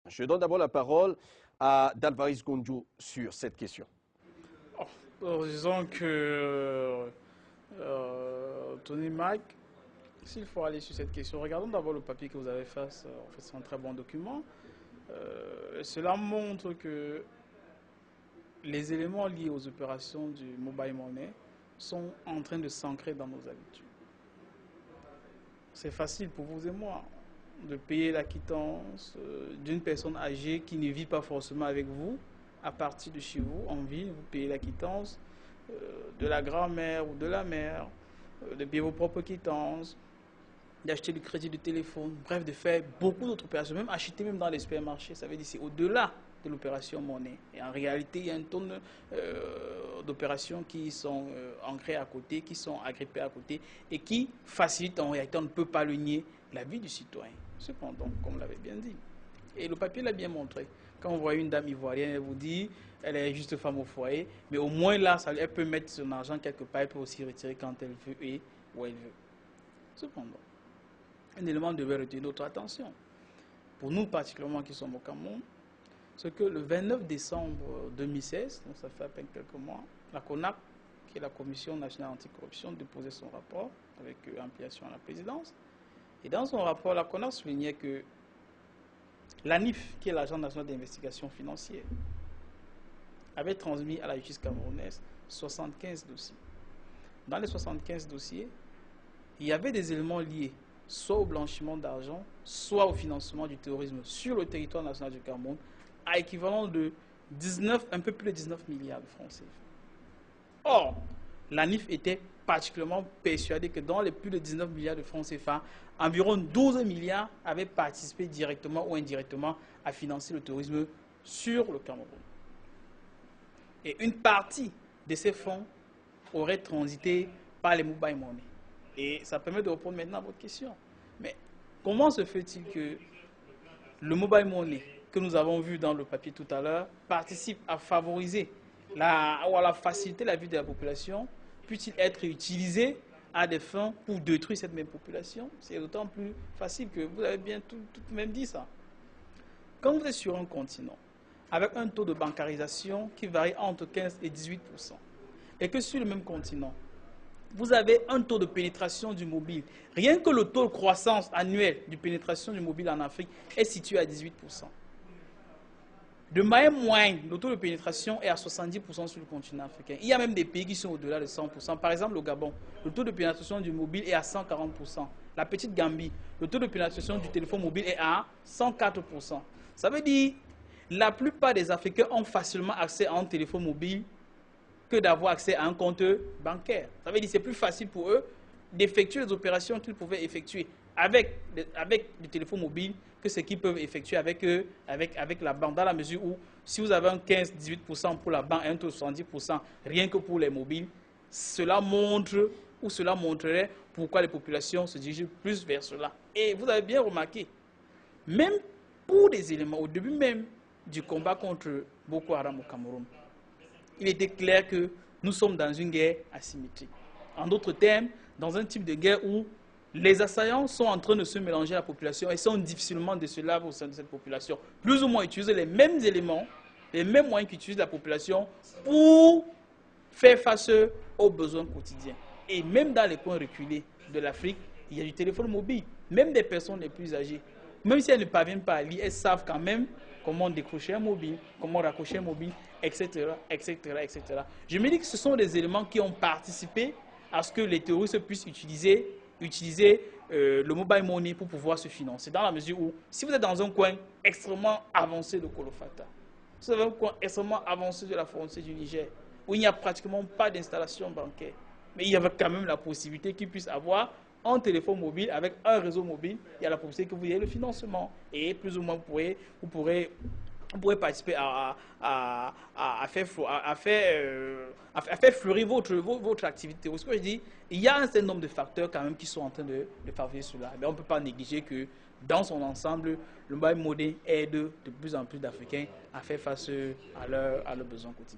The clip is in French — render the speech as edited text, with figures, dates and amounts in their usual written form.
Je donne d'abord la parole à Dalvaris Gondjou sur cette question. Disons que Tony Mac, s'il faut aller sur cette question, regardons d'abord le papier que vous avez face. En fait, c'est un très bon document. Cela montre que les éléments liés aux opérations du mobile money sont en train de s'ancrer dans nos habitudes. C'est facile pour vous et moi de payer la quittance d'une personne âgée qui ne vit pas forcément avec vous. À partir de chez vous, en ville, vous payez la quittance de la grand-mère ou de la mère, de payer vos propres quittances, d'acheter du crédit de téléphone, bref, de faire beaucoup d'autres opérations, même acheter même dans les supermarchés. Ça veut dire que c'est au-delà de l'opération monnaie. Et en réalité, il y a une tonne d'opérations qui sont ancrées à côté, qui sont agrippées à côté et qui facilitent en réalité, on ne peut pas le nier, la vie du citoyen. Cependant, comme vous l'avez bien dit, et le papier l'a bien montré. Quand vous voyez une dame ivoirienne, elle vous dit, elle est juste femme au foyer, mais au moins là, elle peut mettre son argent quelque part, elle peut aussi retirer quand elle veut et où elle veut. Cependant, un élément devait retenir notre attention. Pour nous particulièrement qui sommes au Cameroun, c'est que le 29 décembre 2016, donc ça fait à peine quelques mois, la CONAC, qui est la Commission nationale anticorruption, déposait son rapport avec ampliation à la présidence. Et dans son rapport, la CONAC soulignait que l'ANIF, qui est l'Agence nationale d'investigation financière, avait transmis à la justice camerounaise 75 dossiers. Dans les 75 dossiers, il y avait des éléments liés soit au blanchiment d'argent, soit au financement du terrorisme sur le territoire national du Cameroun, à équivalent de 19, un peu plus de 19 milliards de francs CFA. Or, l'ANIF était particulièrement persuadé que dans les plus de 19 milliards de francs CFA, environ 12 milliards avaient participé directement ou indirectement à financer le terrorisme sur le Cameroun. Et une partie de ces fonds aurait transité par les mobile money. Et ça permet de répondre maintenant à votre question. Mais comment se fait-il que le mobile money que nous avons vu dans le papier tout à l'heure participe à favoriser ou à faciliter la vie de la population? Peut-il être utilisé à des fins pour détruire cette même population? C'est d'autant plus facile que vous avez bien tout de même dit ça. Quand vous êtes sur un continent avec un taux de bancarisation qui varie entre 15 et 18%, et que sur le même continent, vous avez un taux de pénétration du mobile. Rien que le taux de croissance annuel de pénétration du mobile en Afrique est situé à 18%. De manière moindre, le taux de pénétration est à 70% sur le continent africain. Il y a même des pays qui sont au-delà de 100%. Par exemple, le Gabon, le taux de pénétration du mobile est à 140%. La petite Gambie, le taux de pénétration du téléphone mobile est à 104%. Ça veut dire que la plupart des Africains ont facilement accès à un téléphone mobile que d'avoir accès à un compte bancaire. Ça veut dire que c'est plus facile pour eux d'effectuer les opérations qu'ils pouvaient effectuer avec du téléphone mobile que ce qu'ils peuvent effectuer avec la banque, dans la mesure où si vous avez un 15-18% pour la banque et un taux de 70% rien que pour les mobiles, cela montre ou cela montrerait pourquoi les populations se dirigent plus vers cela. Et vous avez bien remarqué, même pour des éléments, au début même du combat contre Boko Haram au Cameroun, il était clair que nous sommes dans une guerre asymétrique. En d'autres termes, dans un type de guerre où les assaillants sont en train de se mélanger à la population et sont difficilement décelables au sein de cette population. Plus ou moins utiliser les mêmes éléments, les mêmes moyens qu'utilise la population pour faire face aux besoins quotidiens. Et même dans les coins reculés de l'Afrique, il y a du téléphone mobile. Même des personnes les plus âgées, même si elles ne parviennent pas à lire, elles savent quand même comment décrocher un mobile, comment raccrocher un mobile, etc., etc., etc. Je me dis que ce sont des éléments qui ont participé à ce que les terroristes puissent utiliser le mobile money pour pouvoir se financer. Dans la mesure où, si vous êtes dans un coin extrêmement avancé de Kolofata, si vous avez un coin extrêmement avancé de la frontière du Niger, où il n'y a pratiquement pas d'installation bancaire, mais il y avait quand même la possibilité qu'ils puissent avoir un téléphone mobile avec un réseau mobile, il y a la possibilité que vous ayez le financement. Et plus ou moins, vous pourrez participer à faire fleurir votre activité. Ce que je dis, il y a un certain nombre de facteurs quand même qui sont en train de favoriser cela. Mais on ne peut pas négliger que dans son ensemble, le mobile money aide de plus en plus d'Africains à faire face à leurs besoins quotidiens.